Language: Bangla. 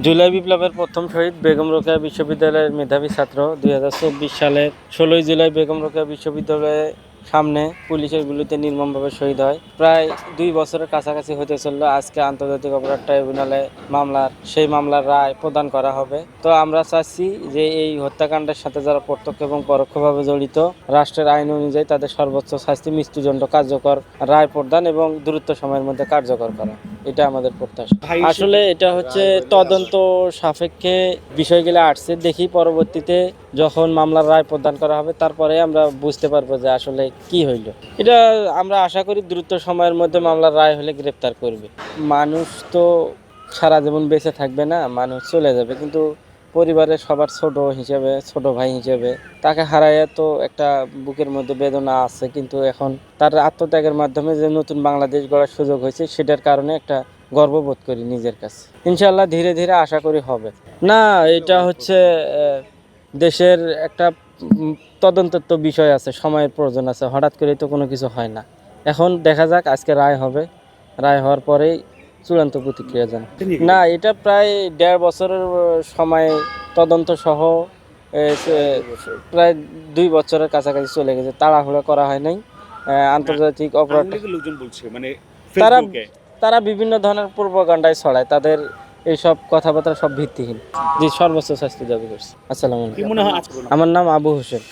জুলাই বিপ্লবের প্রথম শহীদ বেগম রোকেয়া বিশ্ববিদ্যালয়ের মেধাবী ছাত্র 2024 সালের 16 জুলাই বেগম রোকেয়া বিশ্ববিদ্যালয়ের সামনে পুলিশের গুলিতে নির্মমভাবে শহীদ হয়। প্রায় 2 বছরের কাছাকাছি হতে চলল। আজকে আন্তর্জাতিক অপরাধ ট্রাইব্যুনালে সেই মামলার রায় প্রদান করা হবে। তো আমরা চাচ্ছি যে এই হত্যাকাণ্ডের সাথে যারা প্রত্যক্ষ এবং পরোক্ষভাবে জড়িত, রাষ্ট্রের আইন অনুযায়ী তাদের সর্বোচ্চ শাস্তি মৃত্যুদণ্ড কার্যকর রায় প্রদান এবং দ্রুত সময়ের মধ্যে কার্যকর করা, এটা আমাদের প্রত্যাশা। আসলে এটা হচ্ছে তদন্ত সাপেক্ষে বিষয়গুলো আসছে, দেখি পরবর্তীতে যখন মামলার রায় প্রদান করা হবে তারপরে আমরা বুঝতে পারবো যে আসলে কি হইল। এটা আমরা আশা করি দ্রুত সময়ের মধ্যে মামলার রায় হলে গ্রেপ্তার করবে। মানুষ তো সারা জীবন বেঁচে থাকবে না, মানুষ চলে যাবে, কিন্তু পরিবারের সবার ছোট ভাই হিসেবে তাকে হারাইয়া তো একটা বুকের মধ্যে বেদনা আছে, কিন্তু এখন তার আত্মত্যাগের মাধ্যমে যে নতুন বাংলাদেশ গড়ার সুযোগ হয়েছে সেটার কারণে একটা গর্ববোধ করি নিজের কাছে। ইনশাল্লাহ ধীরে ধীরে আশা করি হবে। না, এটা হচ্ছে দেশের একটা তদন্তের তো বিষয় আছে, সময়ের প্রয়োজন আছে, হঠাৎ করে তো কোনো কিছু হয় না। এখন দেখা যাক, আজকে রায় হবে, রায় হওয়ার পরেই চূড়ান্ত প্রতিক্রিয়া জানাই। না, এটা প্রায় 1.5 বছরের সময় তদন্ত সহ প্রায় 2 বছরের কাছাকাছি চলে গেছে। তাড়াহুড়া করা হয় নাই। আন্তর্জাতিক অপরাধ লোকজন বলছে মানে তারা তারা বিভিন্ন ধরনের প্রোপাগান্ডায় ছড়ায়, তাদের এইসব কথাবার্তা সব ভিত্তিহীন। জি, সর্বোচ্চ শাস্তি দাবি করছে। আসসালামু আলাইকুম। কি মনে হয় আমার নাম আবু হোসেন।